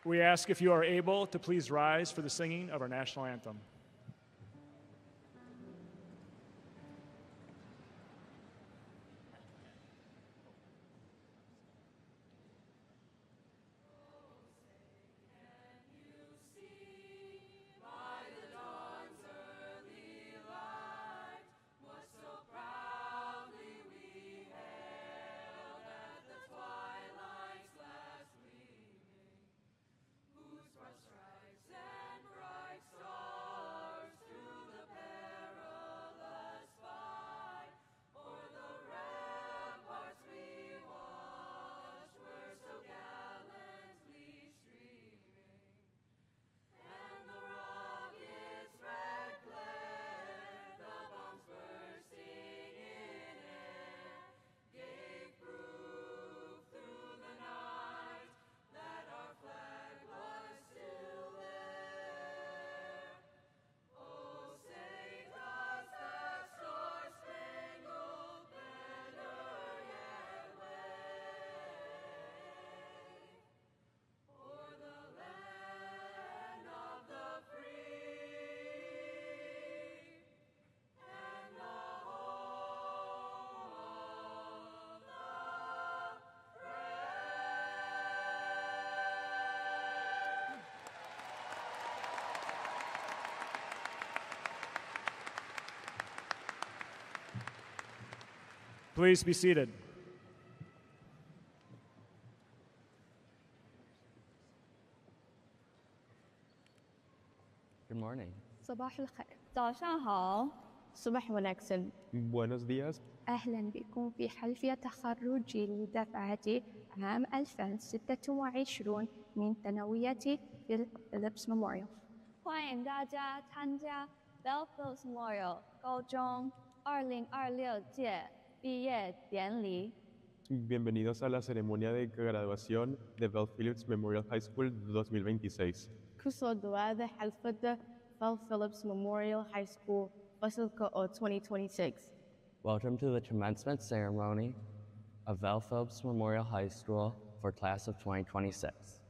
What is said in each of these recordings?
We ask if you are able to please rise for the singing of our national anthem. Please be seated. Good morning. صباح الخير. 早上好. صباح ونكسن. Buenos días. أهلا بكم في حفل تخرجي لدفعة عام 2026 من ثانوية Phillips Memorial. 欢迎大家参加 Bell Phillips Memorial 高中2026届毕业典礼. Bienvenidos a la ceremonia de graduación de Bell Phillips Memorial High School 2026. كسودوا حلفة Bell Phillips Memorial High School فصل 2026. Welcome to the commencement ceremony of Bell Phillips Memorial High School for class of 2026.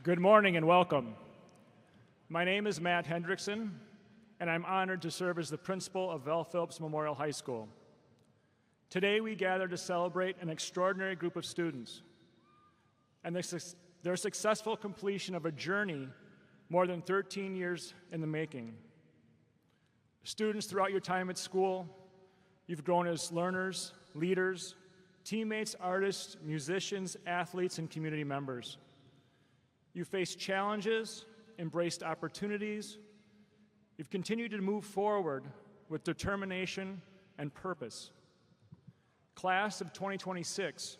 Good morning and welcome. My name is Matt Hendrickson, and I'm honored to serve as the principal of Bell Phillips Memorial High School. Today we gather to celebrate an extraordinary group of students and their successful completion of a journey more than 13 years in the making. Students, throughout your time at school, you've grown as learners, leaders, teammates, artists, musicians, athletes, and community members. You've faced challenges, embraced opportunities. You've continued to move forward with determination and purpose. Class of 2026,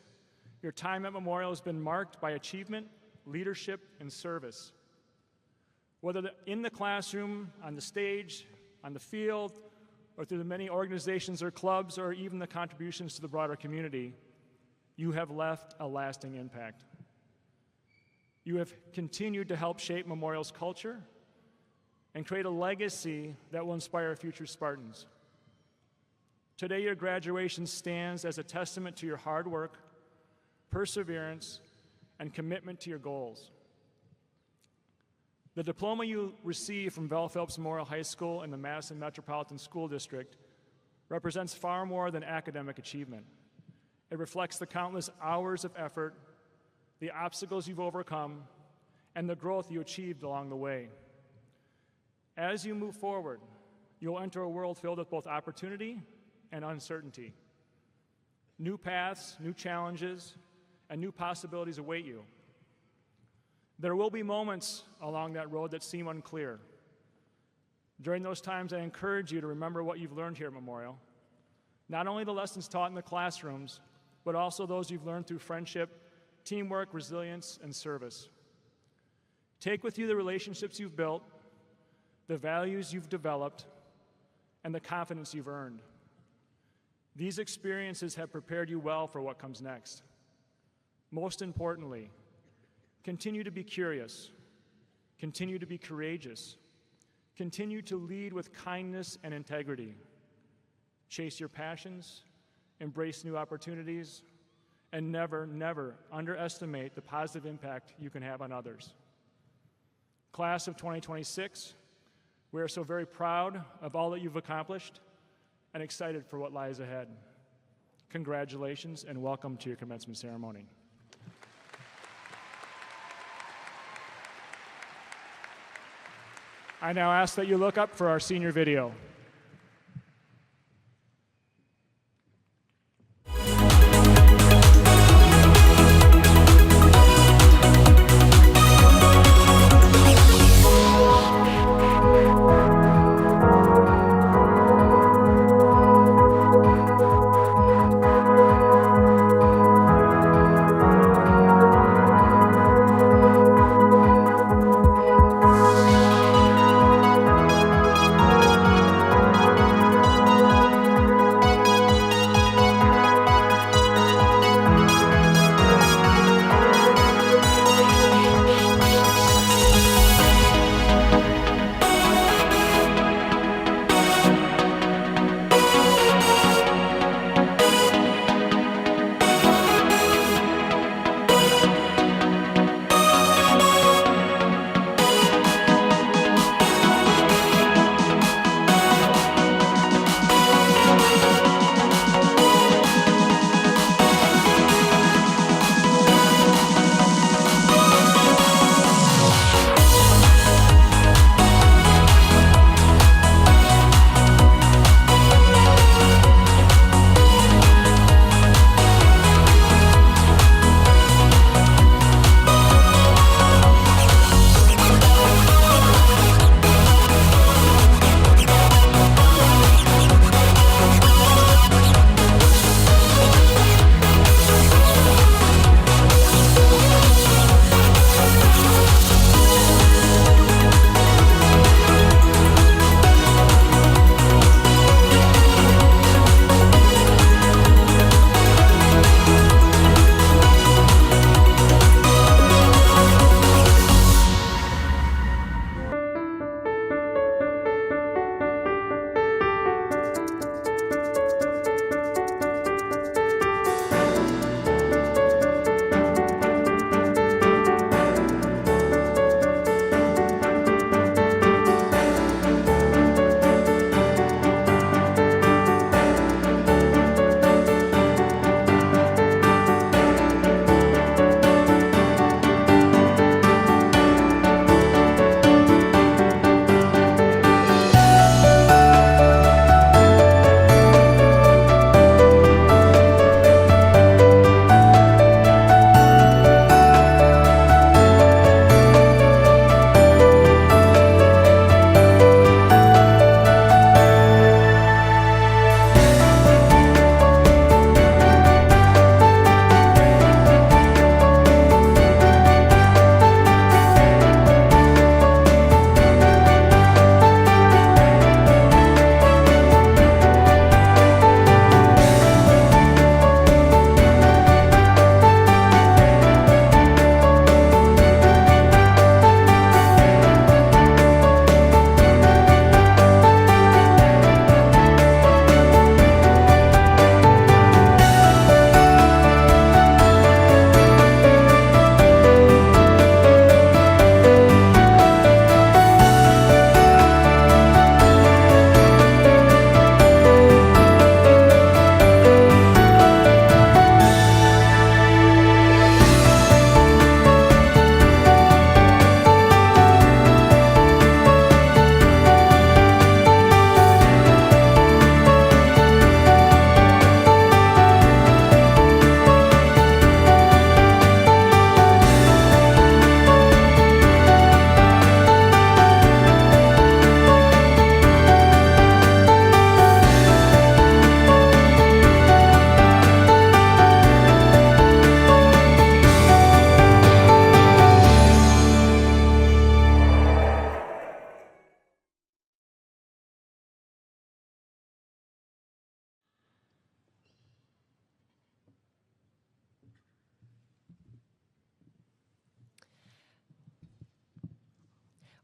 your time at Memorial has been marked by achievement, leadership, and service. Whether in the classroom, on the stage, on the field, or through the many organizations or clubs, or even the contributions to the broader community, you have left a lasting impact. You have continued to help shape Memorial's culture and create a legacy that will inspire future Spartans. Today, your graduation stands as a testament to your hard work, perseverance, and commitment to your goals. The diploma you receive from Bell Phillips Memorial High School in the Madison Metropolitan School District represents far more than academic achievement. It reflects the countless hours of effort, the obstacles you've overcome, and the growth you achieved along the way. As you move forward, you'll enter a world filled with both opportunity and uncertainty. New paths, new challenges, and new possibilities await you. There will be moments along that road that seem unclear. During those times, I encourage you to remember what you've learned here at Memorial. Not only the lessons taught in the classrooms, but also those you've learned through friendship, teamwork, resilience, and service. Take with you the relationships you've built, the values you've developed, and the confidence you've earned. These experiences have prepared you well for what comes next. Most importantly, continue to be curious, continue to be courageous, Continue to lead with kindness and integrity. Chase your passions, embrace new opportunities, and never, never underestimate the positive impact you can have on others. Class of 2026, we are so very proud of all that you've accomplished and excited for what lies ahead. Congratulations and welcome to your commencement ceremony. I now ask that you look up for our senior video.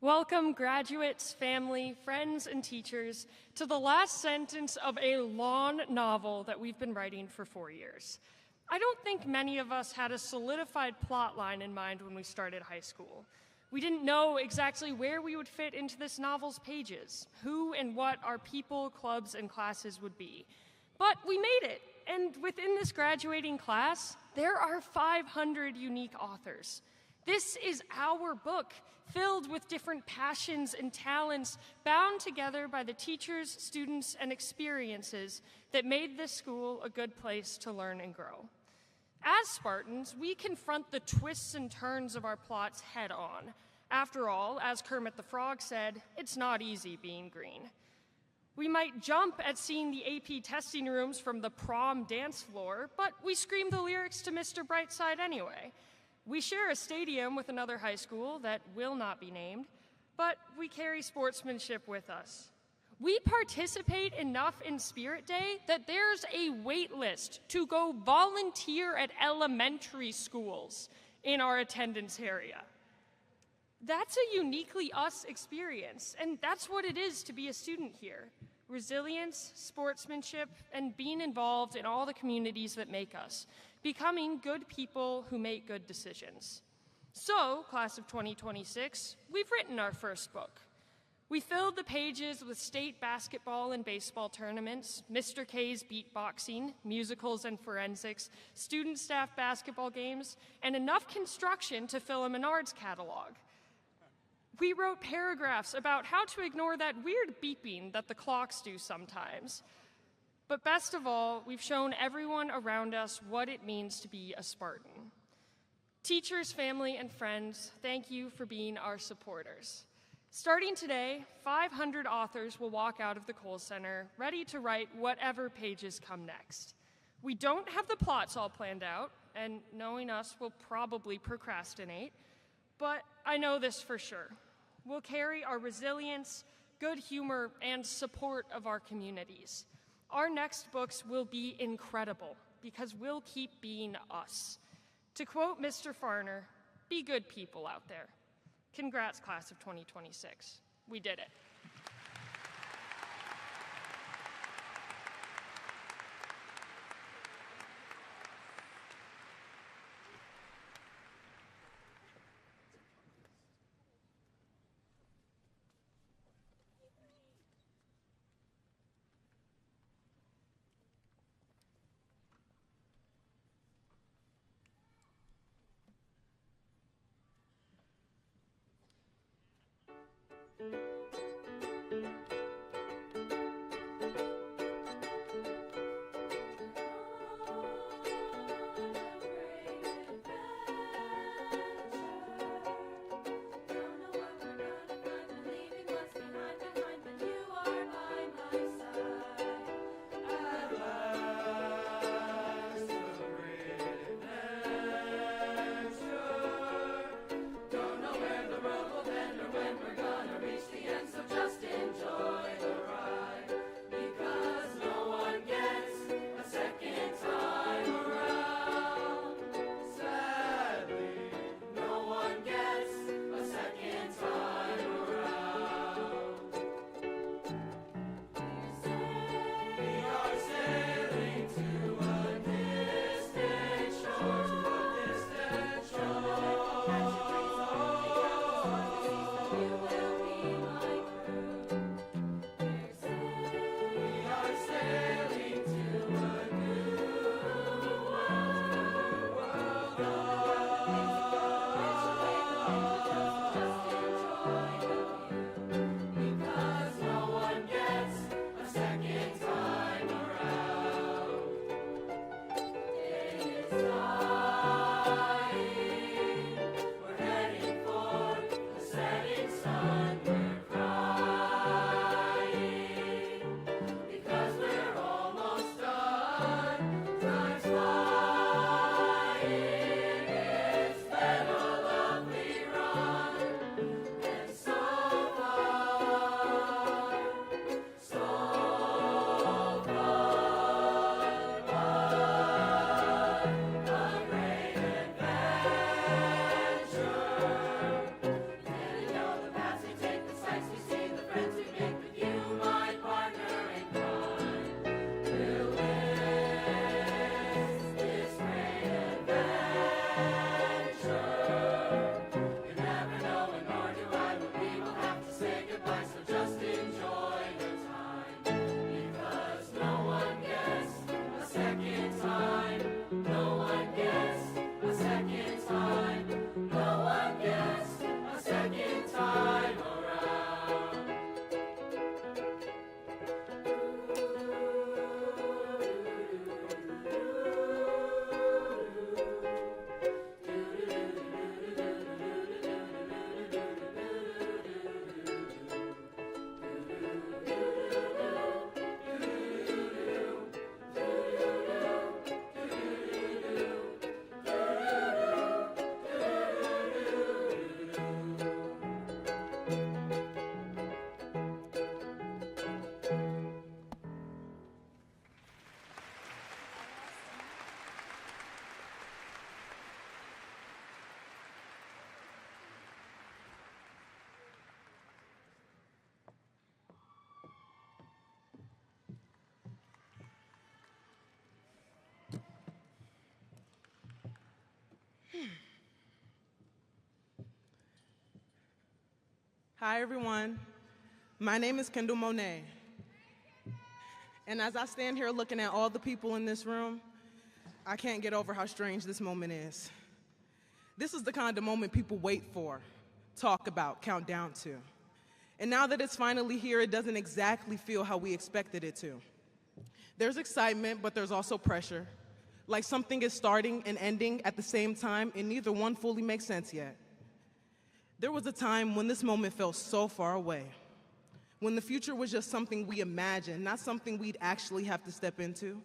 Welcome, graduates, family, friends, and teachers, to the last sentence of a long novel that we've been writing for 4 years. I don't think many of us had a solidified plot line in mind when we started high school. We didn't know exactly where we would fit into this novel's pages, who and what our people, clubs, and classes would be. But we made it, and within this graduating class, there are 500 unique authors. This is our book, filled with different passions and talents, bound together by the teachers, students, and experiences that made this school a good place to learn and grow. As Spartans, we confront the twists and turns of our plots head on. After all, as Kermit the Frog said, it's not easy being green. We might jump at seeing the AP testing rooms from the prom dance floor, but we scream the lyrics to Mr. Brightside anyway. We share a stadium with another high school that will not be named, but we carry sportsmanship with us. We participate enough in Spirit Day that there's a wait list to go volunteer at elementary schools in our attendance area. That's a uniquely us experience, and that's what it is to be a student here. Resilience, sportsmanship, and being involved in all the communities that make us, becoming good people who make good decisions. So, class of 2026, we've written our first book. We filled the pages with state basketball and baseball tournaments, Mr. K's beatboxing, musicals and forensics, student staff basketball games, and enough construction to fill a Menards catalog. We wrote paragraphs about how to ignore that weird beeping that the clocks do sometimes. But best of all, we've shown everyone around us what it means to be a Spartan. Teachers, family, and friends, thank you for being our supporters. Starting today, 500 authors will walk out of the Kohl Center ready to write whatever pages come next. We don't have the plots all planned out, and knowing us, we'll probably procrastinate, but I know this for sure. We'll carry our resilience, good humor, and support of our communities. Our next books will be incredible because we'll keep being us. To quote Mr. Farner, be good people out there. Congrats, class of 2026. We did it. Hi, everyone. My name is Kendall Monet. And as I stand here looking at all the people in this room, I can't get over how strange this moment is. This is the kind of moment people wait for, talk about, count down to. And now that it's finally here, it doesn't exactly feel how we expected it to. There's excitement, but there's also pressure. Like something is starting and ending at the same time, and neither one fully makes sense yet. There was a time when this moment felt so far away, when the future was just something we imagined, not something we'd actually have to step into.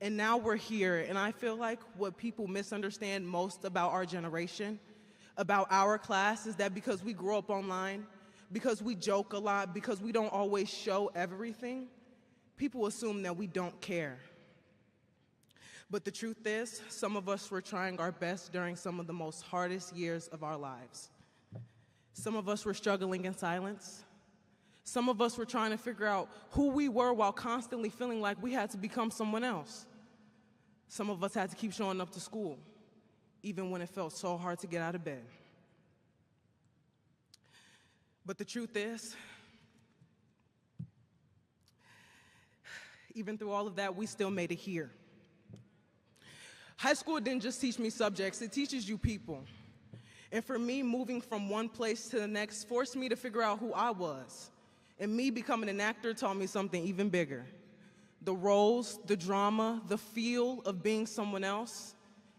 And now we're here, and I feel like what people misunderstand most about our generation, about our class, is that because we grow up online, because we joke a lot, because we don't always show everything, people assume that we don't care. But the truth is, some of us were trying our best during some of the most hardest years of our lives. Some of us were struggling in silence. Some of us were trying to figure out who we were while constantly feeling like we had to become someone else. Some of us had to keep showing up to school, even when it felt so hard to get out of bed. But the truth is, even through all of that, we still made it here. High school didn't just teach me subjects, it teaches you people. And for me, moving from one place to the next forced me to figure out who I was. And me becoming an actor taught me something even bigger. The roles, the drama, the feel of being someone else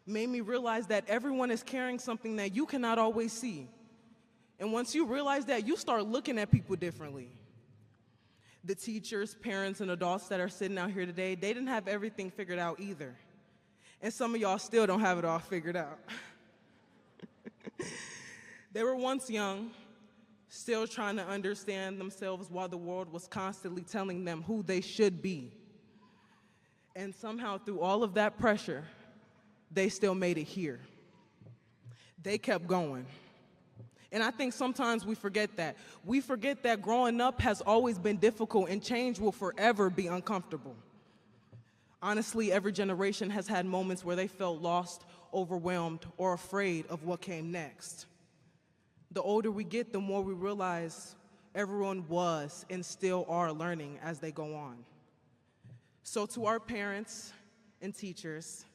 made me realize that everyone is carrying something that you cannot always see. And once you realize that, you start looking at people differently. The teachers, parents, and adults that are sitting out here today, they didn't have everything figured out either. And some of y'all still don't have it all figured out. They were once young, still trying to understand themselves while the world was constantly telling them who they should be. And somehow through all of that pressure, they still made it here. They kept going. And I think sometimes we forget that. We forget that growing up has always been difficult and change will forever be uncomfortable. Honestly, every generation has had moments where they felt lost, overwhelmed, or afraid of what came next. The older we get, the more we realize everyone was and still are learning as they go on. So to our parents and teachers,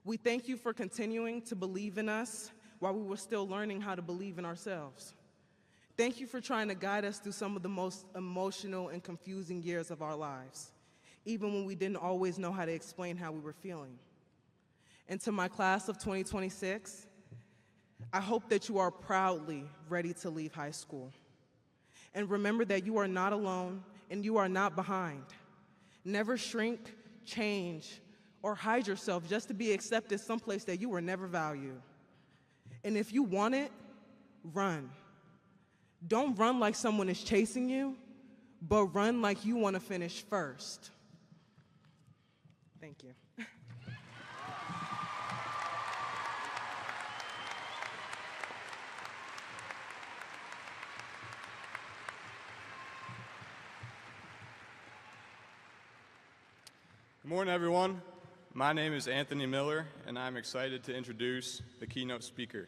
we thank you for continuing to believe in us while we were still learning how to believe in ourselves. Thank you for trying to guide us through some of the most emotional and confusing years of our lives, even when we didn't always know how to explain how we were feeling. And to my class of 2026, I hope that you are proudly ready to leave high school. And remember that you are not alone and you are not behind. Never shrink, change, or hide yourself just to be accepted someplace that you were never valued. And if you want it, run. Don't run like someone is chasing you, but run like you want to finish first. Thank you. Good morning, everyone. My name is Anthony Miller, and I'm excited to introduce the keynote speaker,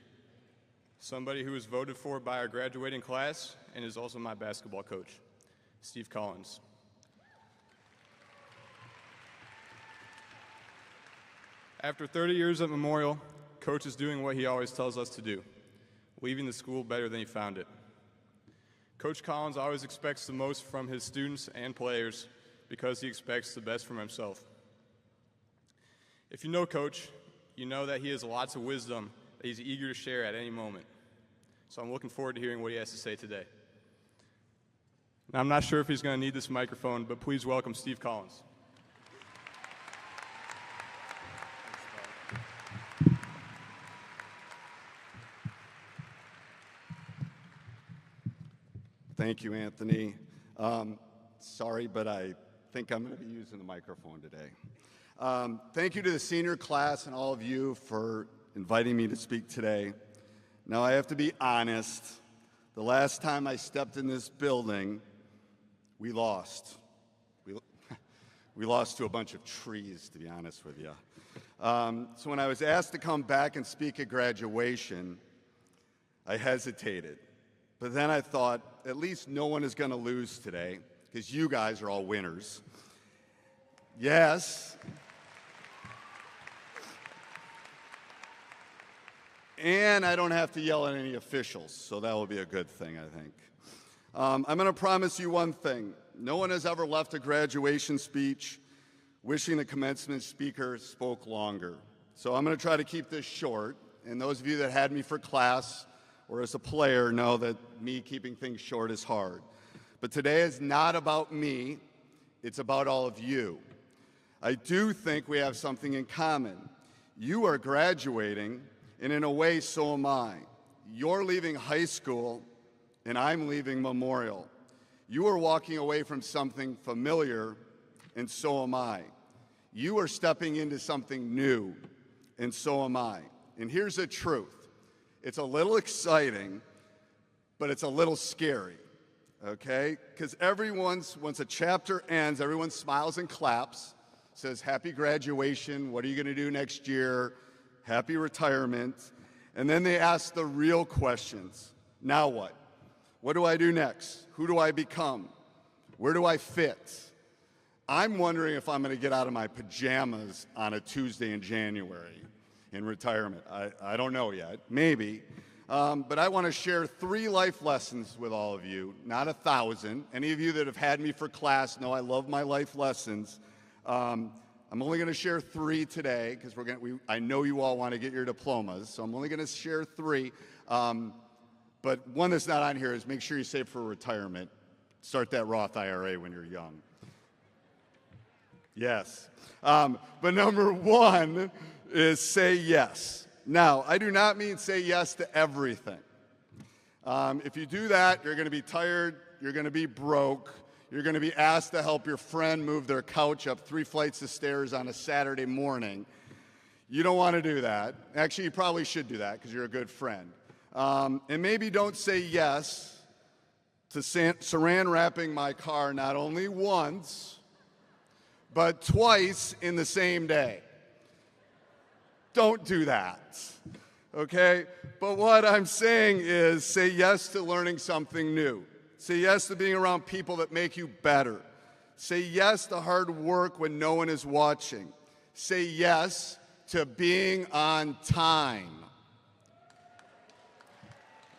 somebody who was voted for by our graduating class and is also my basketball coach, Steve Collins. After 30 years at Memorial, Coach is doing what he always tells us to do, leaving the school better than he found it. Coach Collins always expects the most from his students and players because he expects the best from himself. If you know Coach, you know that he has lots of wisdom that he's eager to share at any moment. So I'm looking forward to hearing what he has to say today. Now, I'm not sure if he's going to need this microphone, but please welcome Steve Collins. Thank you, Anthony. Sorry, but I think I'm going to be using the microphone today. Thank you to the senior class and all of you for inviting me to speak today. Now, I have to be honest. The last time I stepped in this building, we lost. We lost to a bunch of trees, to be honest with you. So when I was asked to come back and speak at graduation, I hesitated But then I thought, at least no one is going to lose today, because you guys are all winners. Yes. And I don't have to yell at any officials, so that will be a good thing, I think. I'm going to promise you one thing. No one has ever left a graduation speech wishing the commencement speaker spoke longer. So I'm going to try to keep this short. And those of you that had me for class or as a player know that me keeping things short is hard. But today is not about me. It's about all of you. I do think we have something in common. You are graduating, and in a way, so am I. You're leaving high school, and I'm leaving Memorial. You are walking away from something familiar, and so am I. You are stepping into something new, and so am I. And here's the truth. It's a little exciting, but it's a little scary, okay? Because once a chapter ends, everyone smiles and claps, says, happy graduation, what are you going to do next year? Happy retirement. And then they ask the real questions. Now what? What do I do next? Who do I become? Where do I fit? I'm wondering if I'm going to get out of my pajamas on a Tuesday in January in retirement. I don't know yet, maybe. But I want to share 3 life lessons with all of you, not 1,000. Any of you that have had me for class know I love my life lessons. I'm only going to share 3 today because I know you all want to get your diplomas, so I'm only going to share 3. But one that's not on here is make sure you save for retirement. Start that Roth IRA when you're young. Yes. But number 1 is say yes. Now, I do not mean say yes to everything. If you do that, you're going to be tired, you're going to be broke, you're going to be asked to help your friend move their couch up 3 flights of stairs on a Saturday morning. You don't want to do that. Actually, you probably should do that because you're a good friend. And maybe don't say yes to saran wrapping my car not only once, but twice in the same day. Don't do that, okay? But what I'm saying is say yes to learning something new. Say yes to being around people that make you better. Say yes to hard work when no one is watching. Say yes to being on time.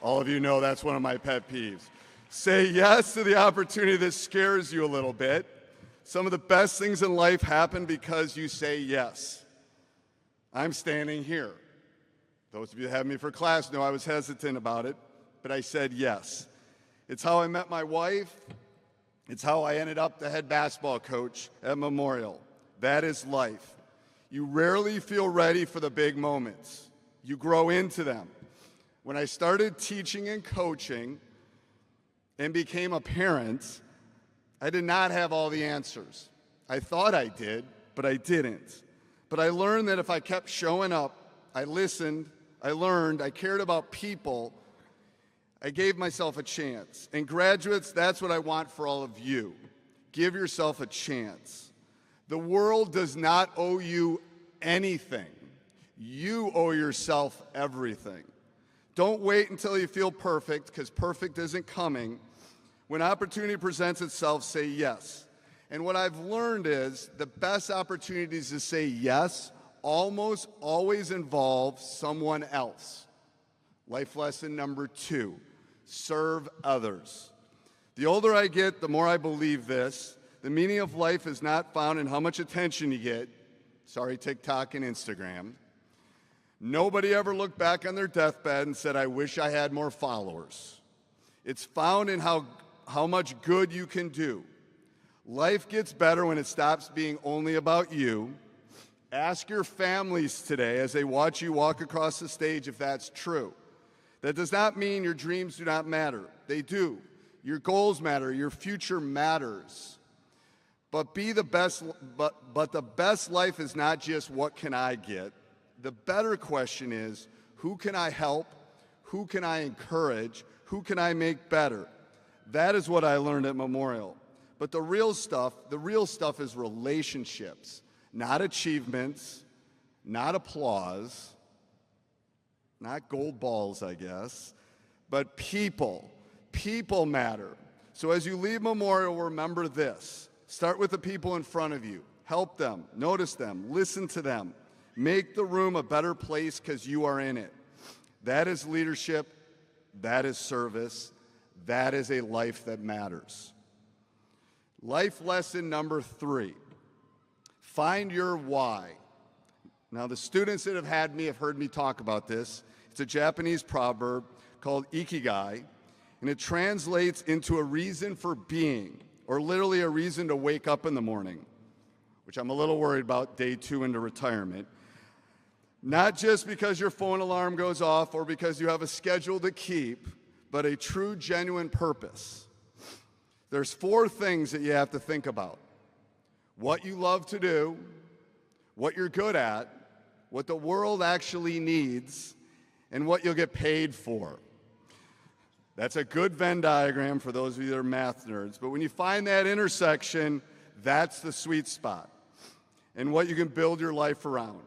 All of you know that's one of my pet peeves. Say yes to the opportunity that scares you a little bit. Some of the best things in life happen because you say yes. I'm standing here. Those of you that have me for class know I was hesitant about it, but I said yes. It's how I met my wife. It's how I ended up the head basketball coach at Memorial. That is life. You rarely feel ready for the big moments. You grow into them. When I started teaching and coaching and became a parent, I did not have all the answers. I thought I did, but I didn't. But I learned that if I kept showing up, I listened, I learned, I cared about people, I gave myself a chance. And graduates, that's what I want for all of you. Give yourself a chance. The world does not owe you anything. You owe yourself everything. Don't wait until you feel perfect, because perfect isn't coming. When opportunity presents itself, say yes. And what I've learned is the best opportunities to say yes almost always involve someone else. Life lesson number 2, serve others. The older I get, the more I believe this. The meaning of life is not found in how much attention you get. Sorry, TikTok and Instagram. Nobody ever looked back on their deathbed and said, I wish I had more followers. It's found in how much good you can do. Life gets better when it stops being only about you. Ask your families today as they watch you walk across the stage if that's true. That does not mean your dreams do not matter. They do. Your goals matter. Your future matters. But the best life is not just what can I get. The better question is, who can I help? Who can I encourage? Who can I make better? That is what I learned at Memorial. But the real stuff is relationships, not achievements, not applause, not gold balls, I guess, but people. People matter. So as you leave Memorial, remember this. Start with the people in front of you. Help them, notice them, listen to them. Make the room a better place because you are in it. That is leadership. That is service. That is a life that matters. Life lesson number 3. Find your why. Now, the students that have had me have heard me talk about this. It's a Japanese proverb called ikigai, and it translates into a reason for being, or literally a reason to wake up in the morning, which I'm a little worried about day 2 into retirement. Not just because your phone alarm goes off or because you have a schedule to keep, but a true, genuine purpose. There's 4 things that you have to think about. What you love to do, what you're good at, what the world actually needs, and what you'll get paid for. That's a good Venn diagram for those of you that are math nerds. But when you find that intersection, that's the sweet spot and what you can build your life around.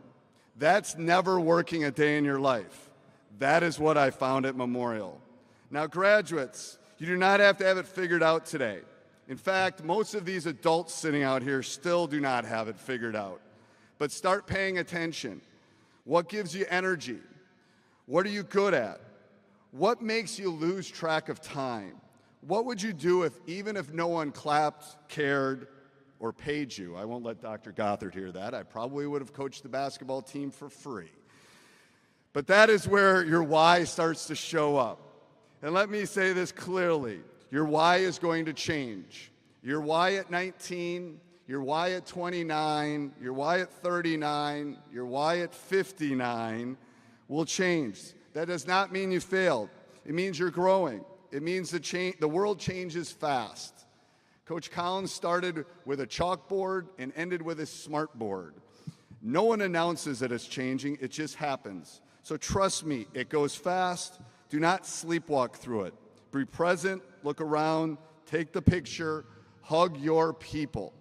That's never working a day in your life. That is what I found at Memorial. Now, graduates, you do not have to have it figured out today. In fact, most of these adults sitting out here still do not have it figured out. But start paying attention. What gives you energy? What are you good at? What makes you lose track of time? What would you do even if no one clapped, cared, or paid you? I won't let Dr. Gothard hear that. I probably would have coached the basketball team for free. But that is where your why starts to show up. And let me say this clearly. Your why is going to change. Your why at 19, your why at 29, your why at 39, your why at 59 will change. That does not mean you failed. It means you're growing. It means the world changes fast. Coach Collins started with a chalkboard and ended with a smartboard. No one announces that it's changing. It just happens. So trust me, it goes fast. Do not sleepwalk through it. Be present, look around, take the picture, hug your people.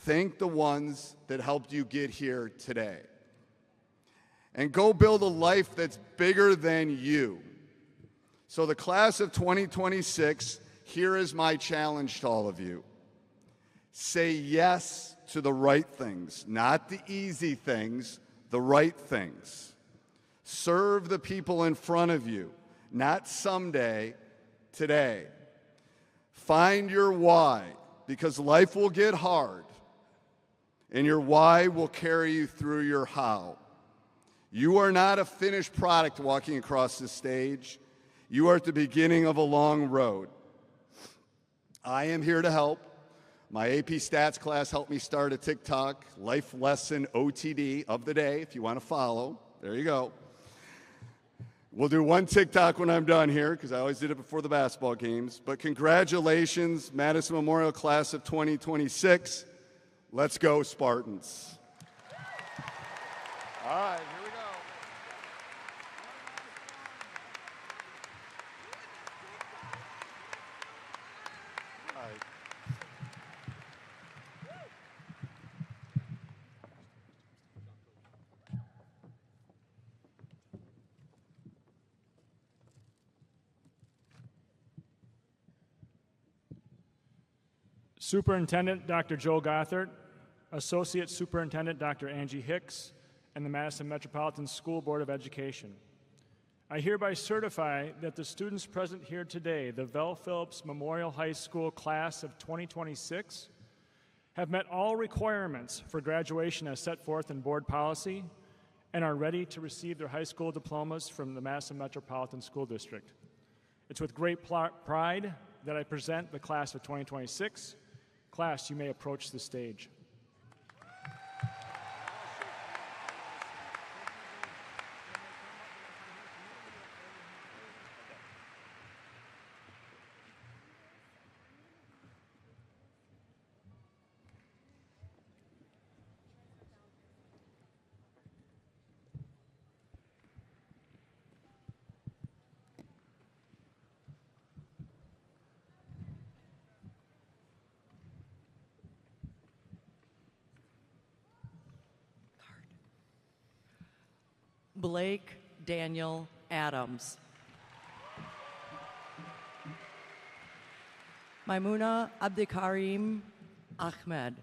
Thank the ones that helped you get here today. And go build a life that's bigger than you. So the class of 2026, here is my challenge to all of you. Say yes to the right things, not the easy things, the right things. Serve the people in front of you, not someday, today. Find your why, because life will get hard, and your why will carry you through your how. You are not a finished product walking across the stage. You are at the beginning of a long road. I am here to help. My AP Stats class helped me start a TikTok life lesson OTD of the day, if you want to follow. There you go. We'll do one TikTok when I'm done here, because I always did it before the basketball games. But congratulations, Madison Memorial Class of 2026. Let's go, Spartans. All right, here we go. All right. Superintendent Dr. Joe Gothard, Associate Superintendent Dr. Angie Hicks, and the Madison Metropolitan School Board of Education. I hereby certify that the students present here today, the Vel Phillips Memorial High School Class of 2026, have met all requirements for graduation as set forth in board policy and are ready to receive their high school diplomas from the Madison Metropolitan School District. It's with great pride that I present the Class of 2026. Class, you may approach the stage. Blake Daniel Adams. Maimuna Abdikarim Ahmed.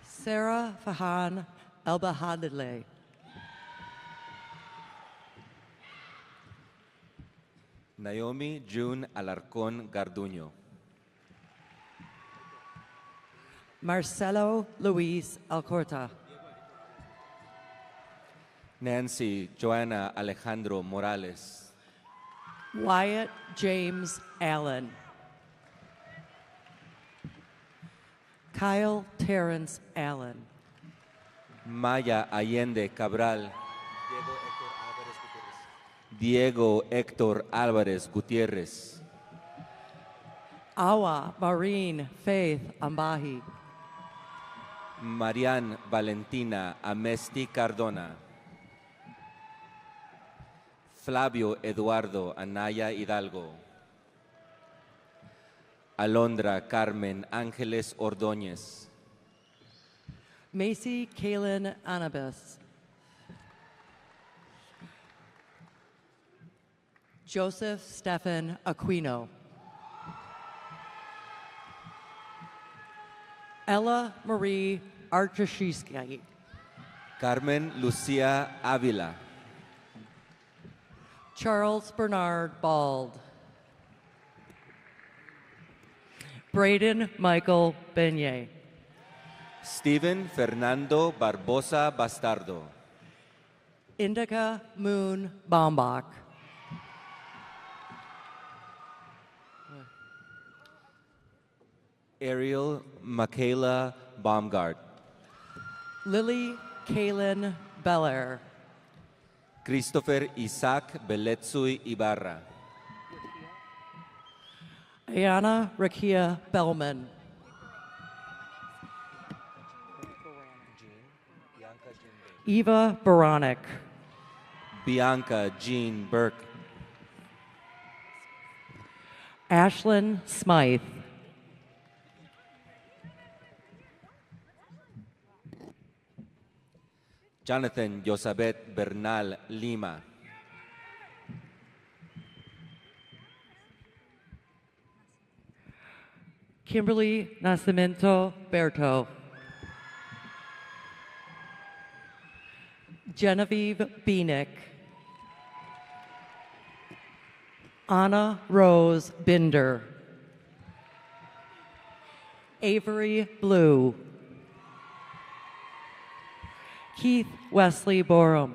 Sarah Fahan Elbahadleh. Naomi June Alarcón Garduño. Marcelo Luis Alcorta. Nancy Joanna Alejandro Morales. Wyatt James Allen. Kyle Terrence Allen. Maya Allende Cabral. Diego Héctor Álvarez Gutiérrez. Awa Maureen Faith Ambahi. Marian Valentina Amesti Cardona. Flavio Eduardo Anaya Hidalgo. Alondra Carmen Ángeles Ordóñez. Macy Kaylin Anabis. Joseph Stephan Aquino. Ella Marie Archishski. Carmen Lucia Ávila. Charles Bernard Bald. Braden Michael Beignet. Steven Fernando Barbosa Bastardo. Indica Moon Bombach. Ariel Michaela Baumgart. Lily Kaylin Belair. Christopher Isaac Beletsui Ibarra. Ayana Rakia Bellman. Eva Baronic. Bianca Jean Burke. Ashlyn Smythe. Jonathan Josabet Bernal Lima. Kimberly Nascimento Berto. Genevieve Beanick. Anna Rose Binder. Avery Blue. Keith Wesley Borum.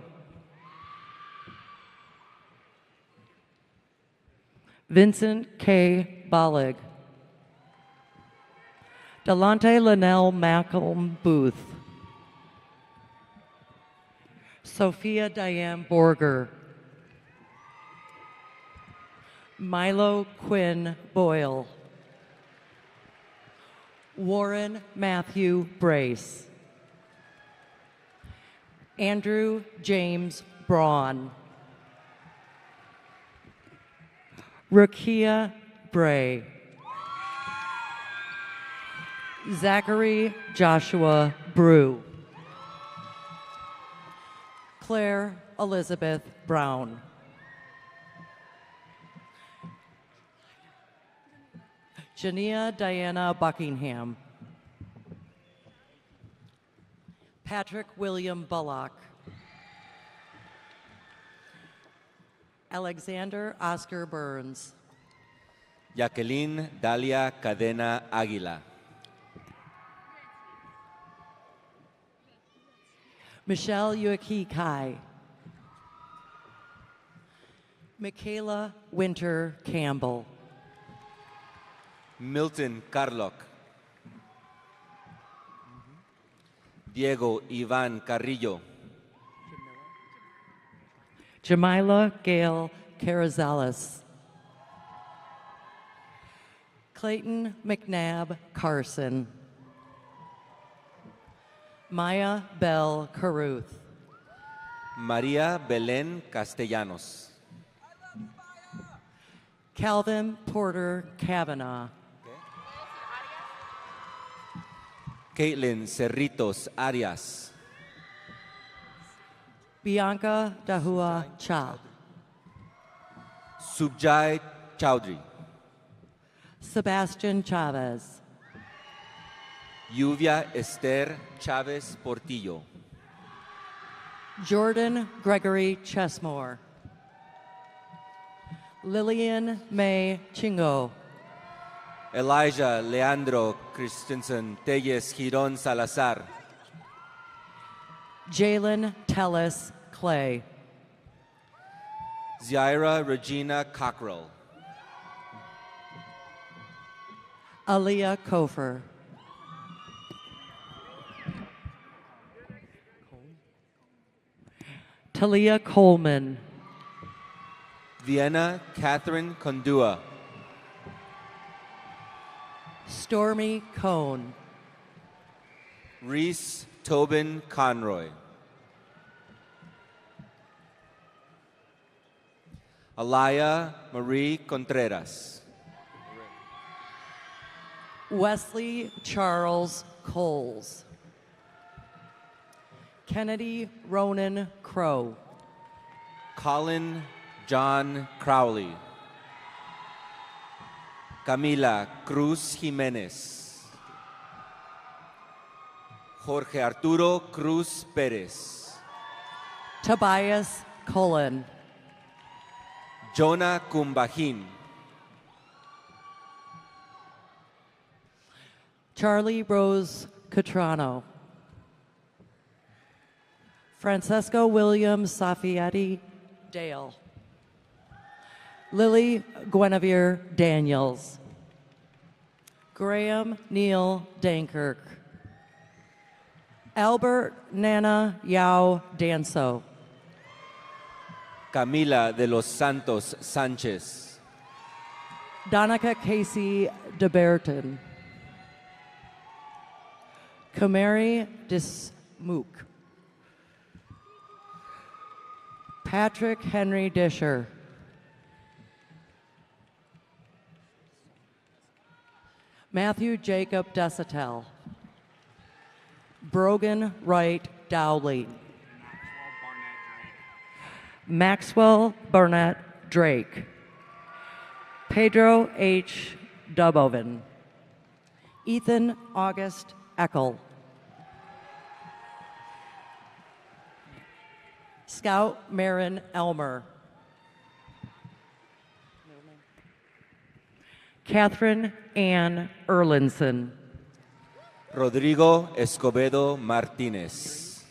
Vincent K. Bollig. Delante Linnell Malcolm Booth. Sophia Diane Borger. Milo Quinn Boyle. Warren Matthew Brace. Andrew James Braun. Rukia Bray. Zachary Joshua Brew. Claire Elizabeth Brown. Jania Diana Buckingham. Patrick William Bullock. Alexander Oscar Burns. Jacqueline Dalia Cadena Águila. Michelle Yuaki Kai. Michaela Winter Campbell. Milton Carlock. Diego Iván Carrillo. Jamila Gail Carazales. Clayton McNabb Carson. Maya Bell Caruth. María Belén Castellanos. Calvin Porter Kavanaugh. Caitlin Cerritos Arias. Bianca Dahua Cha. Subjai Chowdhury. Sebastian Chavez. Lluvia Esther Chávez Portillo. Jordan Gregory Chesmore. Lillian May Chingo. Elijah Leandro Christensen Telles Giron Salazar. Jalen Tellis Clay. Zaira Regina Cockrell. Aaliyah Kofer. Talia Coleman. Vienna Catherine Condua. Stormy Cone. Reese Tobin Conroy. Alaya Marie Contreras. Wesley Charles Coles. Kennedy Ronan Crow. Colin John Crowley. Camila Cruz Jimenez. Jorge Arturo Cruz Pérez. Tobias Cullen. Jonah Kumbahin. Charlie Rose Catrano. Francesco William Safietti Dale. Lily Guinevere Daniels. Graham Neil Dankirk. Albert Nana Yao Danso. Camila de los Santos Sánchez. Donica Casey DeBerton. Kamari Dismook. Patrick Henry Disher. Matthew Jacob Desatel. Brogan Wright Dowley. Maxwell Burnett Drake. Pedro H. Duboven. Ethan August Eckel. Scout Marin Elmer. Catherine Ann Erlinson. Rodrigo Escobedo Martínez.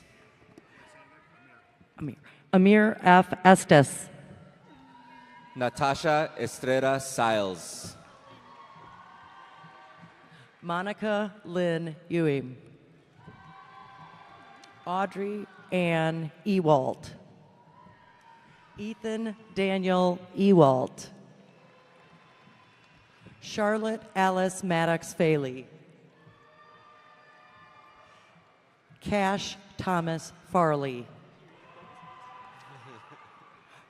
Amir F. Estes. Natasha Estrella Siles. Monica Lynn Ewing. Audrey Ann Ewalt. Ethan Daniel Ewalt. Charlotte Alice Maddox Faley. Cash Thomas Farley.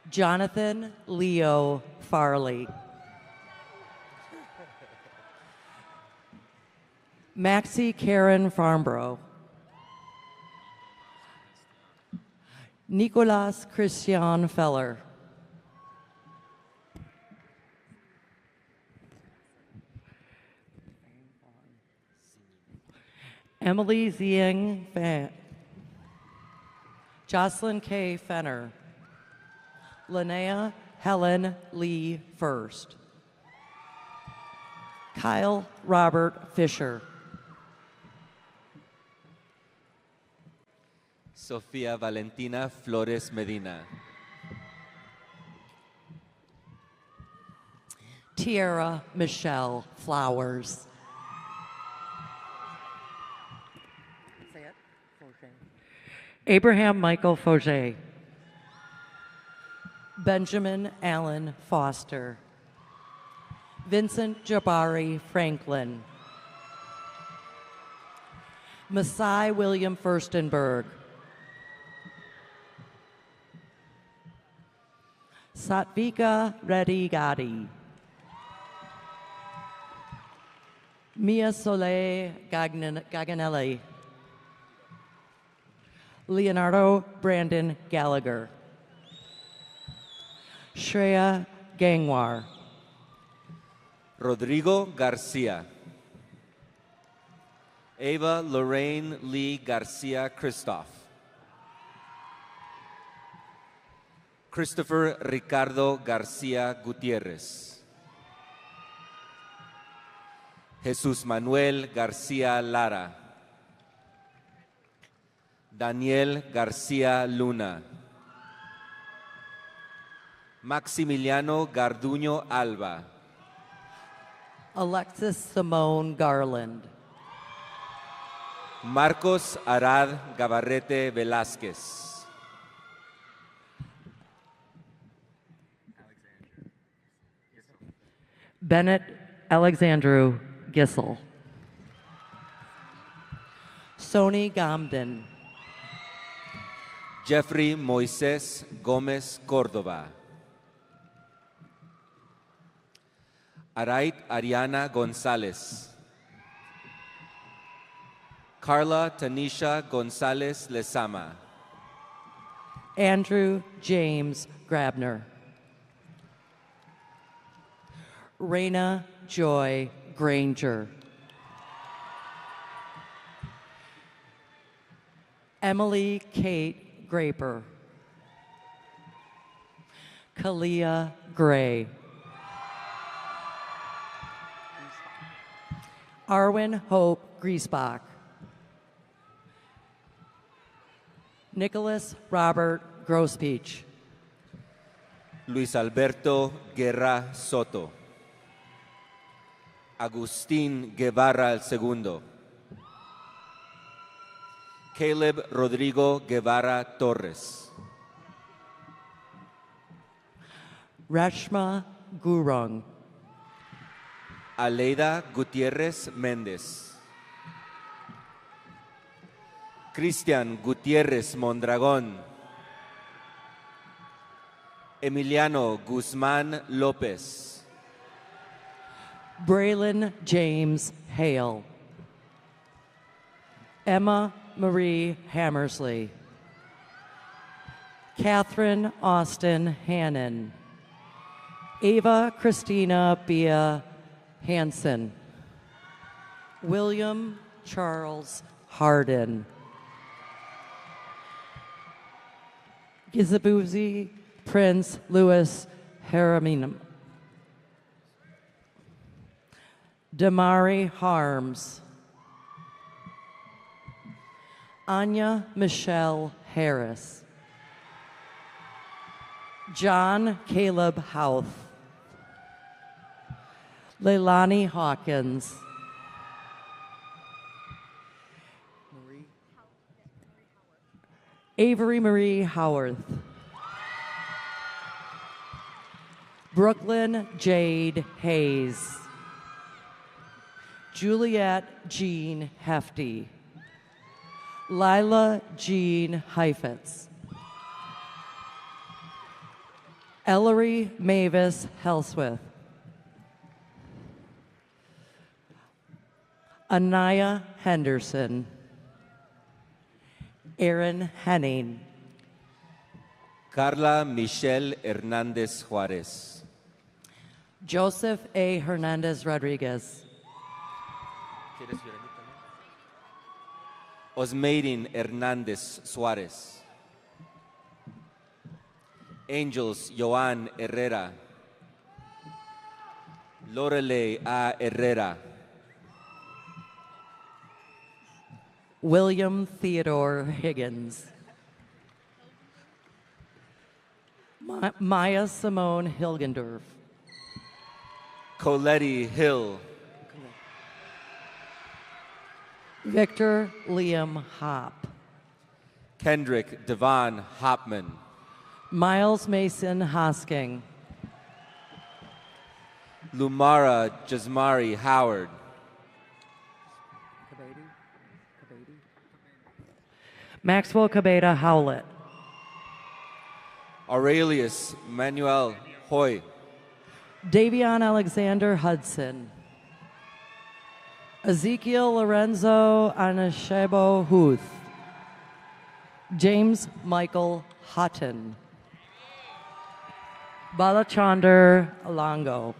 Jonathan Leo Farley. Maxie Karen Farnborough. Nicolas Christian Feller. Emily Zieng Fan. Jocelyn K. Fenner. Linnea Helen Lee First. Kyle Robert Fisher. Sofía Valentina Flores Medina. Tierra Michelle Flowers. Abraham Michael Fauger. Benjamin Allen Foster. Vincent Jabari Franklin. Masai William Furstenberg. Satvika Reddy Gadi. Mia Soleil Gaganelli. Leonardo Brandon Gallagher. Shreya Gangwar. Rodrigo Garcia. Ava Lorraine Lee Garcia Christoph. Christopher Ricardo Garcia Gutierrez. Jesús Manuel García Lara. Daniel García Luna. Maximiliano Garduño Alba. Alexis Simone Garland. Marcos Arad Gabarrete Velázquez. Bennett Alexandru Gissel. Sony Gamden. Jeffrey Moisés Gómez Córdoba. Arait Ariana González. Carla Tanisha González Lezama. Andrew James Grabner. Raina Joy Granger. Emily Kate Graper. Kalia Gray. Arwen Hope Griesbach. Nicholas Robert Grospeach. Luis Alberto Guerra Soto. Agustín Guevara II. Caleb Rodrigo Guevara Torres. Rashma Gurung. Aleida Gutiérrez Méndez. Cristian Gutiérrez Mondragón. Emiliano Guzmán López. Braylon James Hale. Emma Marie Hammersley. Catherine Austin Hannon. Ava Christina Bia Hansen. William Charles Hardin. Gizabuzi Prince Louis Haraminum. Damari Harms. Anya Michelle Harris. John Caleb Houth. Leilani Hawkins. Avery Marie Howarth. Brooklyn Jade Hayes. Juliet Jean Hefty. Lila Jean Heifetz. Ellery Mavis Helswith. Anaya Henderson. Aaron Henning. Carla Michelle Hernández Juárez. Joseph A. Hernandez Rodriguez. Osmeidin Hernández Suárez. Angels Joan Herrera. Lorelei A. Herrera. William Theodore Higgins. Maya Simone Hilgendorf. Coletti Hill. Victor Liam Hopp. Kendrick Devon Hopman. Miles Mason Hosking. Lumara Jasmari Howard. Maxwell Cabeda Howlett. Aurelius Manuel Hoy. Davion Alexander Hudson. Ezekiel Lorenzo Anashebo Huth. James Michael Hutton. Balachandar Alongo.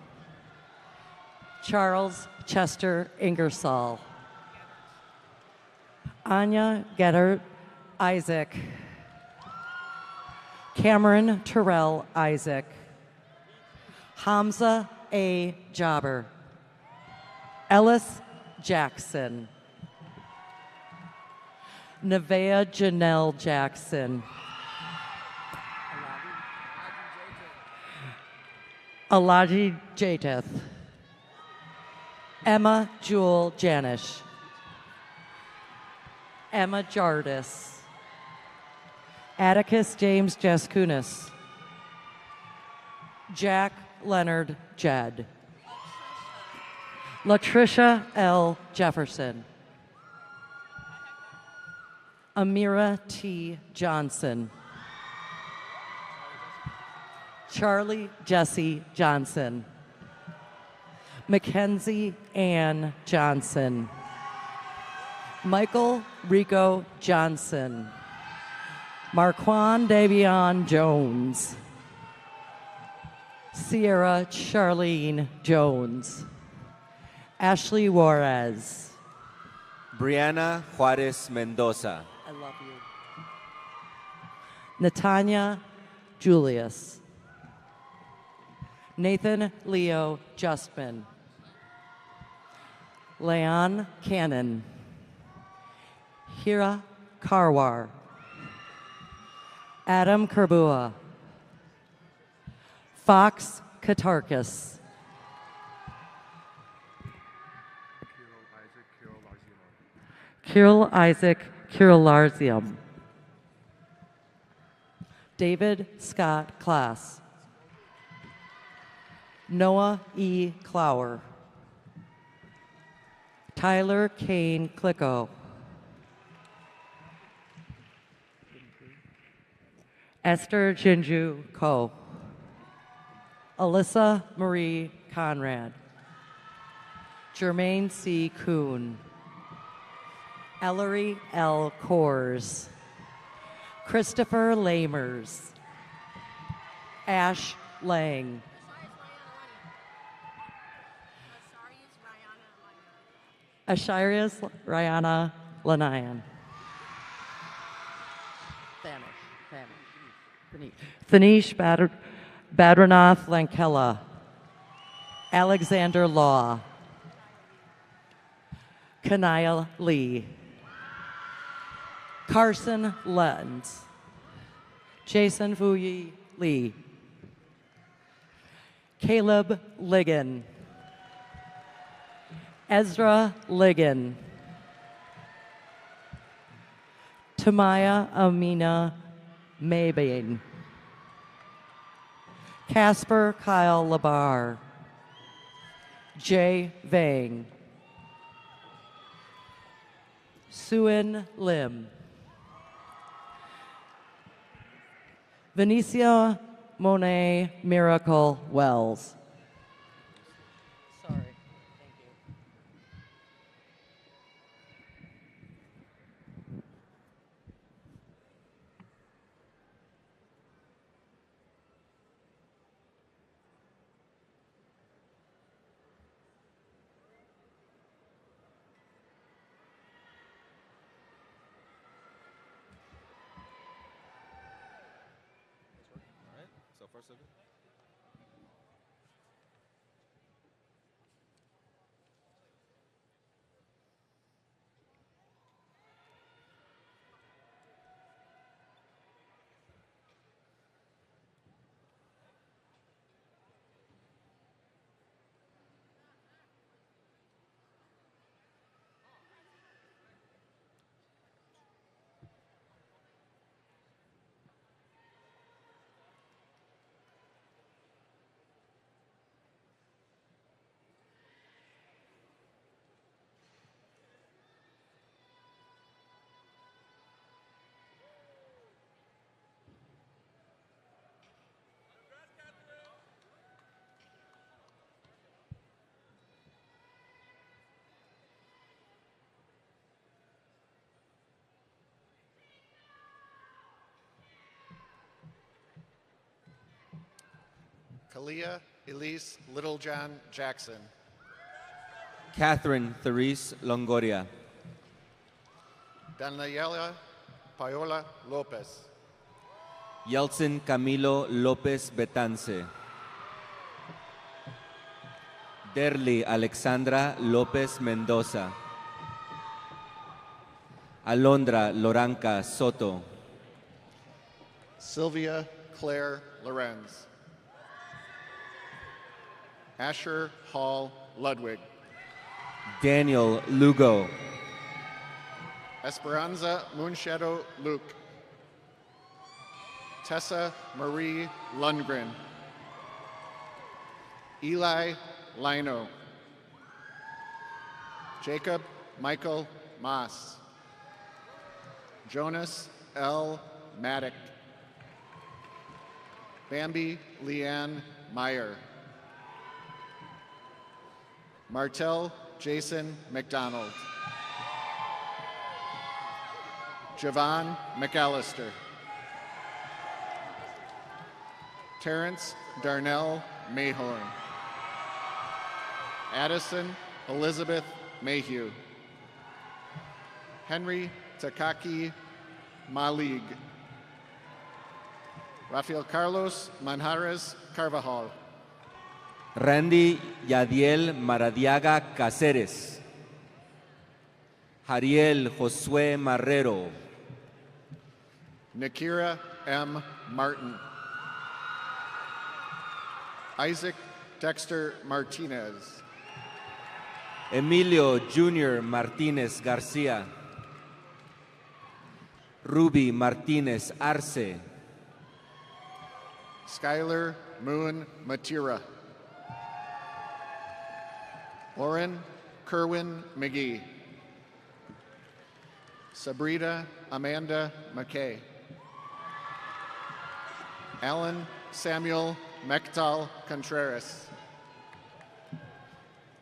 Charles Chester Ingersoll. Anya Gettert Isaac. Cameron Terrell Isaac. Hamza A. Jobber. Ellis Jackson. Nevaeh Janelle Jackson. Alaji Jateth. Emma Jewel Janish. Emma Jardis. Atticus James Jaskunas. Jack Leonard Jed. Latricia L. Jefferson. Amira T. Johnson. Charlie Jesse Johnson. Mackenzie Ann Johnson. Michael Rico Johnson. Marquand Davion Jones. Sierra Charlene Jones. Ashley Juarez. Brianna Juarez Mendoza. I love you. Natanya Julius. Nathan Leo Justman. Leon Cannon. Hira Karwar. Adam Kerbua. Fox Katarkis. Kirill Isaac Kirilarzium. David Scott Klass. Noah E. Clower. Tyler Kane Clicko. Esther Jinju Ko. Alyssa Marie Conrad. Jermaine C. Kuhn. Ellery L. Coors. Christopher Lamers. Ash Lang. Asharius Rihanna Lanayan. Thanish Badranath Lankella. Alexander Law. Kanaya Lee. Carson Lentz. Jason Vuyi Lee. Caleb Ligon. Ezra Ligon. Tamaya Amina Maybane. Casper Kyle Labar. Jay Vang. Suin Lim. Venicia Monet Miracle Wells. Sorry. Thank you. So far, so good. Kalia Elise Littlejohn Jackson. Catherine Therese Longoria. Daniela Paola Lopez. Yeltsin Camilo Lopez Betance. Derly Alexandra Lopez Mendoza. Alondra Loranca Soto. Sylvia Claire Lorenz. Asher Hall Ludwig. Daniel Lugo. Esperanza Moonshadow Luke. Tessa Marie Lundgren. Eli Lino. Jacob Michael Moss. Jonas L. Maddock. Bambi Leanne Meyer. Martel Jason McDonald. Javon McAllister. Terrence Darnell Mayhorn. Addison Elizabeth Mayhew. Henry Takaki Malig. Rafael Carlos Manjarres Carvajal. Randy Yadiel Maradiaga Cáceres. Jariel Josué Marrero. Nakira M. Martin. Isaac Dexter Martinez. Emilio Junior Martínez García. Ruby Martínez Arce. Skylar Moon Matira. Lauren Kerwin McGee. Sabrina Amanda McKay. Alan Samuel Mectal Contreras.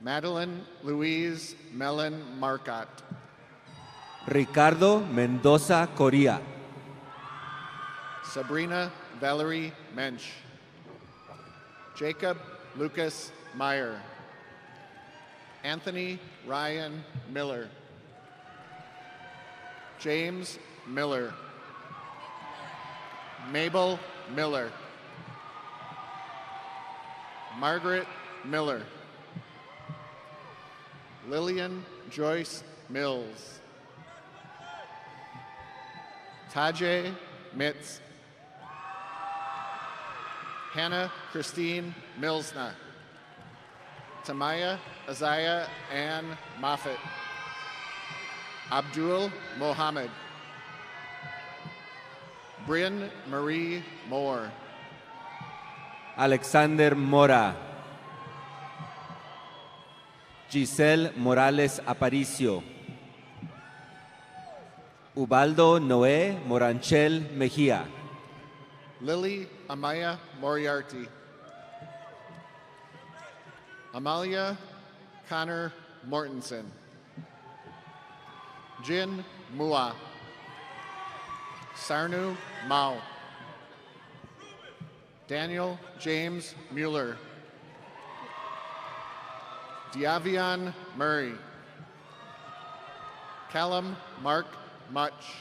Madeline Louise Mellon Marcotte. Ricardo Mendoza Coria. Sabrina Valerie Mensch. Jacob Lucas Meyer. Anthony Ryan Miller. James Miller. Mabel Miller. Margaret Miller. Lillian Joyce Mills. Tajay Mitz. Hannah Christine Milsna. Tamaya Azaya Ann Moffett. Abdul Mohammed. Bryn Marie Moore. Alexander Mora. Giselle Morales Aparicio. Ubaldo Noé Moranchel Mejía. Lily Amaya Moriarty. Amalia Connor Mortensen. Jin Mua. Sarnu Mao. Daniel James Mueller. Diavion Murray. Callum Mark Much.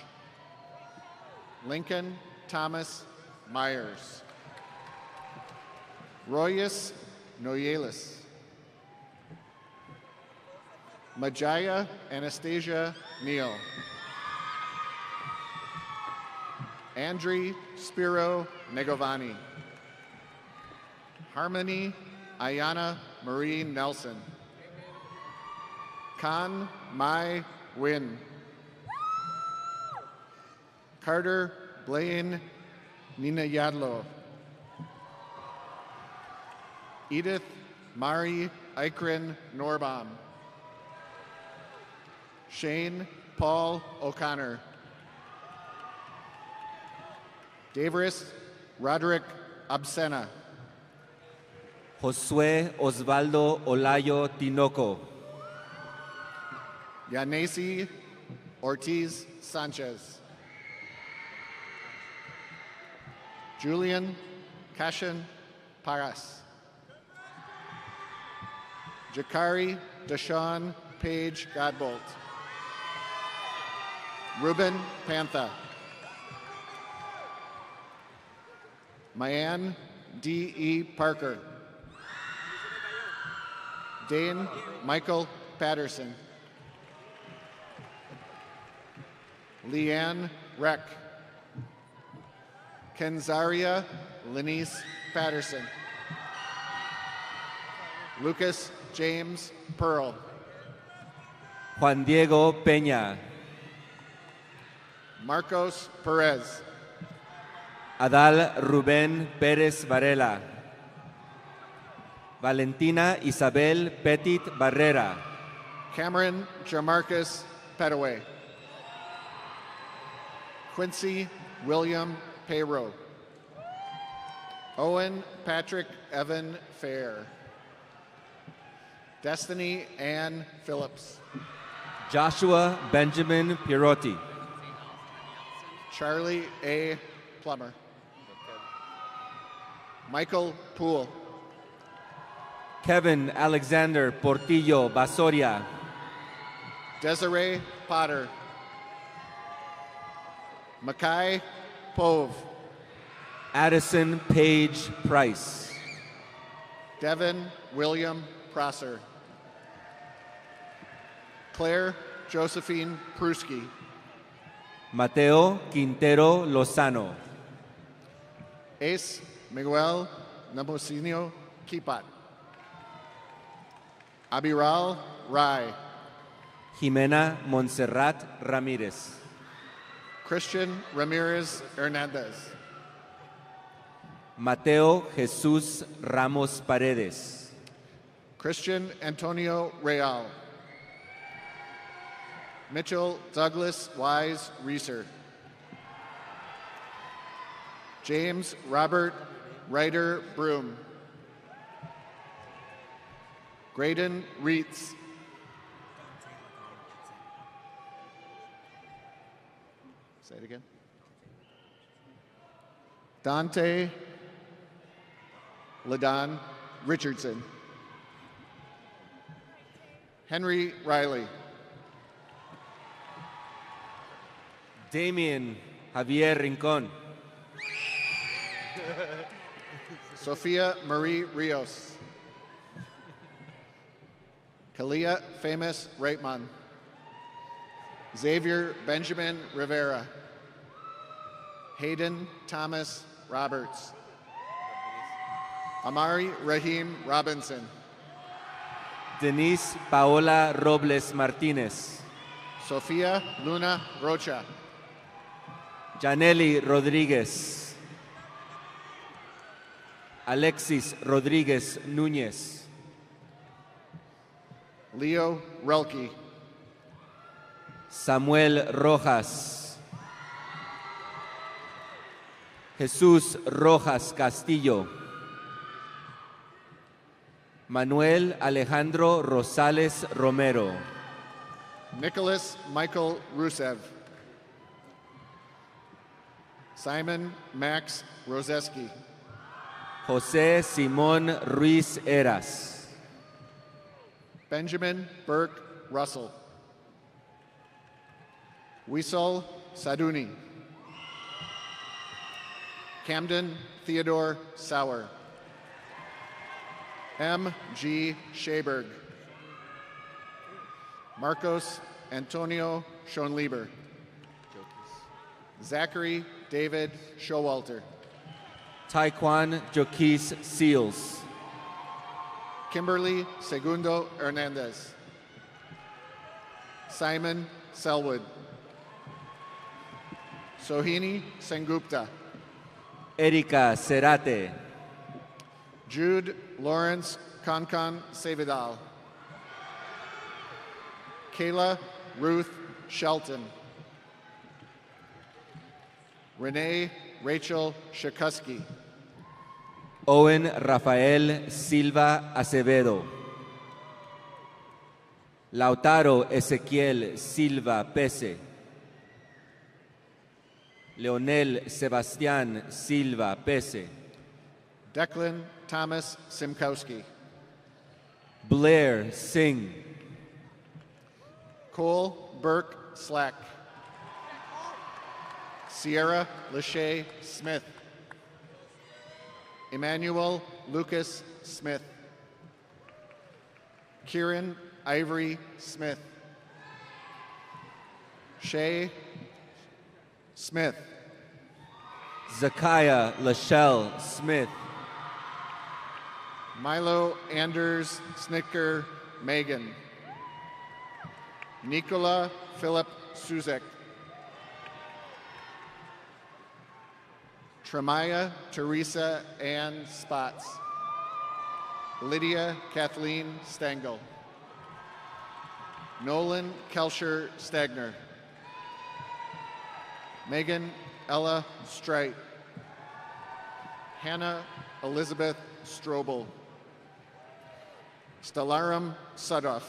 Lincoln Thomas Myers. Royus Noyelis. Majaya Anastasia Neal. Andri Spiro Negovani. Harmony Ayana Marie Nelson. Khan Mai Win. Carter Blaine Nina Yadlo. Edith Mari Ikren Norbaum. Shane Paul O'Connor. Davris Roderick Absena. Josué Osvaldo Olayo Tinoco. Yanesi Ortiz Sanchez. Julian Cashin Paras. Jakari Deshawn Page Godbolt. Ruben Pantha. Mayanne D.E. Parker. Dane Michael Patterson. Leanne Reck. Kenzaria Lenice Patterson. Lucas James Pearl. Juan Diego Peña, Marcos Perez. Adal Rubén Pérez Varela, Valentina Isabel Petit Barrera, Cameron Jamarcus Petaway. Quincy William Payro. Owen Patrick Evan Fair. Destiny Ann Phillips. Joshua Benjamin Pirotti, Charlie A. Plummer. Michael Poole. Kevin Alexander Portillo Basoria, Desiree Potter. Makai Pove. Addison Page Price, Devin William Prosser. Claire Josephine Pruski. Mateo Quintero Lozano, Ace Miguel Namosinio Kipat. Abiral Rai. Jimena Montserrat Ramírez, Christian Ramirez Hernandez. Mateo Jesús Ramos Paredes, Christian Antonio Real. Mitchell Douglas Wise Reeser. James Robert Ryder Broom. Graydon Reitz. Say it again. Dante Ladon Richardson. Henry Riley. Damien Javier Rincón, Sofia Marie Rios. Kalia Famous Reitman. Xavier Benjamin Rivera. Hayden Thomas Roberts. Amari Raheem Robinson. Denise Paola Robles Martínez, Sofia Luna Rocha. Janely Rodríguez, Alexis Rodríguez Núñez, Leo Relke. Samuel Rojas, Jesús Rojas Castillo, Manuel Alejandro Rosales Romero, Nicholas Michael Rusev. Simon Max Roseski. José Simón Ruiz Eras, Benjamin Burke Russell. Wisal Saduni. Camden Theodore Sauer. M. G. Shaberg. Marcos Antonio Schoenlieber. Zachary David Showalter. Taekwon Joquis Seals, Kimberly Segundo Hernandez. Simon Selwood. Sohini Sengupta. Erika Cerate, Jude Lawrence Kankan Sevidal. Kayla Ruth Shelton. Renee Rachel Shakusky. Owen Rafael Silva Acevedo, Lautaro Ezequiel Silva Pese, Leonel Sebastián Silva Pese, Declan Thomas Simkowski. Blair Singh. Cole Burke Slack. Sierra Lachey Smith. Emmanuel Lucas Smith. Kieran Ivory Smith. Shay Smith. Zakiah Lachelle Smith. Milo Anders Snicker Megan. Nicola Philip Suzek. Tremaya Teresa Ann Spots. Lydia Kathleen Stengel. Nolan Kelcher Stagner. Megan Ella Streit. Hannah Elizabeth Strobel. Stellarum Sudoff.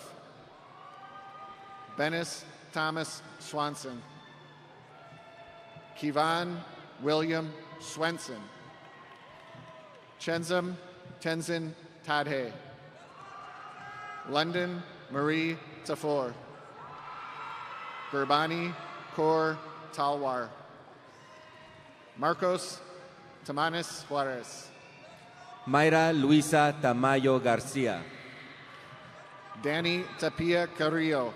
Bennis Thomas Swanson. Kivan William Swenson. Chenzam Tenzin Tadhe. London Marie Tafor. Gurbani Kaur Talwar. Marcos Tamanes Juarez. Mayra Luisa Tamayo Garcia. Danny Tapia Carrillo.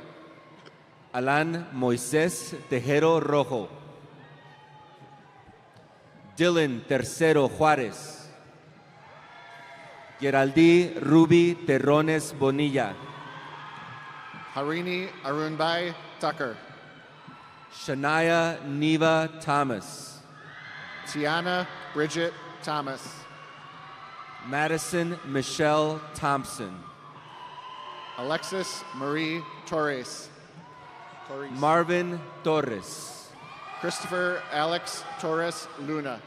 Alan Moisés Tejero Rojo. Dylan Tercero Juárez. Geraldí Ruby Terrones Bonilla. Harini Arunbai Tucker. Shania Neva Thomas. Tiana Bridget Thomas. Madison Michelle Thompson. Alexis Marie Torres. Marvin Torres. Christopher Alex Torres Luna.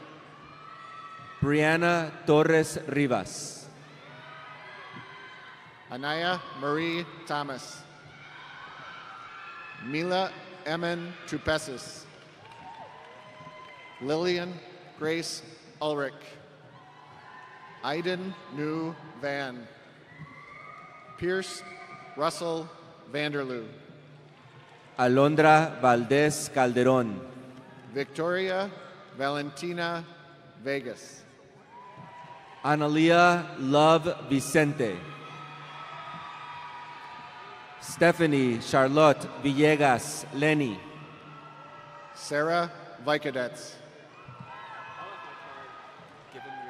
Brianna Torres Rivas. Anaya Marie Thomas. Mila Emin Tupesis. Lillian Grace Ulrich. Aiden New Van. Pierce Russell Vanderloo. Alondra Valdez Calderón. Victoria Valentina Vegas. Analia Love Vicente. Stephanie Charlotte Villegas Lenny. Sarah Vikadets.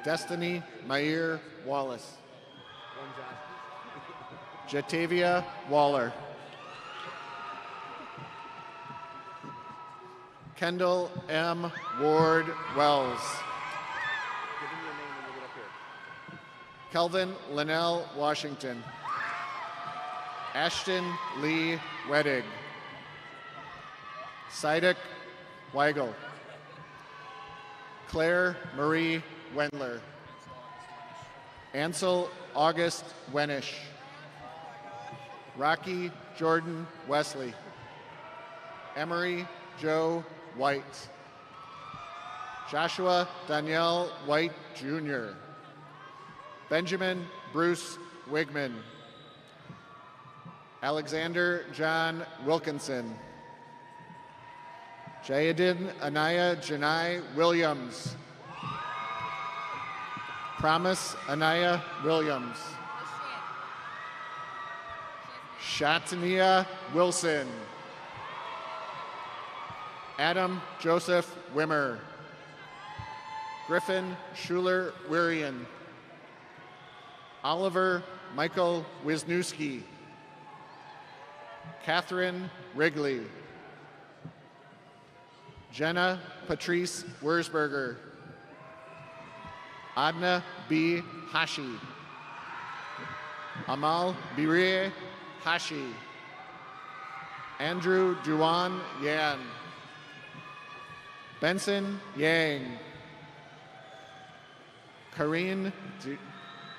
Destiny Mayer Wallace. Jatavia Waller. Kendall M. Ward Wells. Kelvin Linnell Washington. Ashton Lee Wedig. Sidek Weigel. Claire Marie Wendler. Ansel August Wenish. Rocky Jordan Wesley. Emery Joe White. Joshua Danielle White Jr. Benjamin Bruce Wigman. Alexander John Wilkinson. Jayadin Anaya Janai Williams. Promise Anaya Williams. Shatania Wilson. Adam Joseph Wimmer. Griffin Schuler Wirian. Oliver Michael Wisniewski. Catherine Wrigley. Jenna Patrice Wurzberger. Adna B. Hashi. Amal Birie Hashi. Andrew Duan Yan. Benson Yang. Karine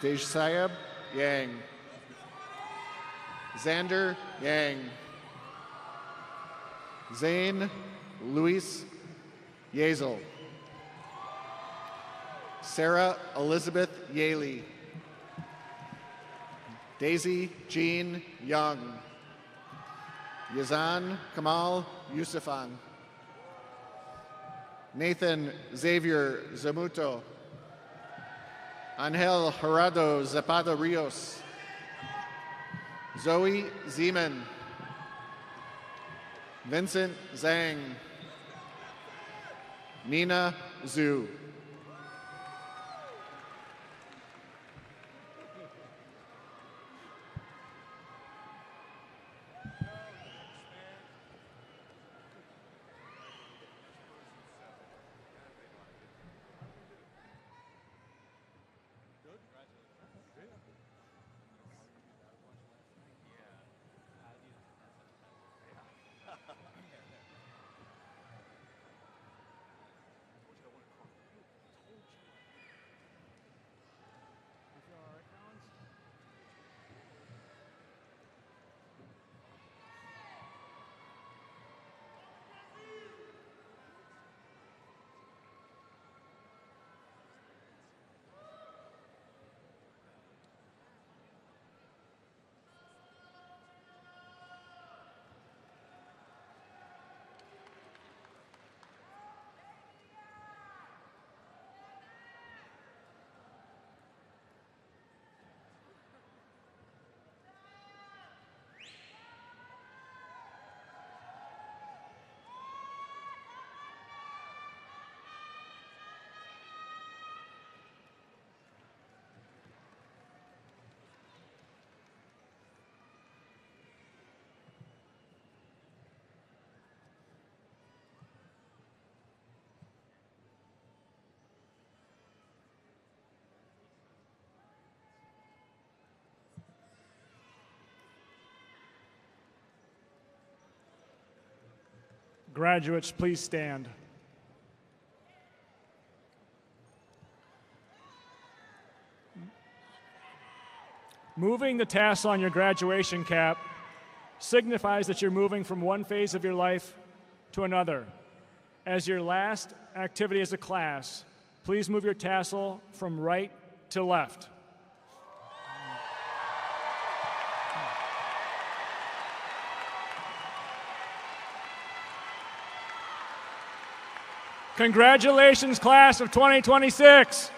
Dejsayab Yang. Xander Yang. Zane Luis Yezel. Sarah Elizabeth Yaley. Daisy Jean Young. Yazan Kamal Yusufan. Nathan Xavier Zamuto. Angel Gerardo Zapata Rios. Zoe Zeman. Vincent Zhang. Nina Zhu. Graduates, please stand. Moving the tassel on your graduation cap signifies that you're moving from one phase of your life to another. As your last activity as a class, please move your tassel from right to left. Congratulations, class of 2026.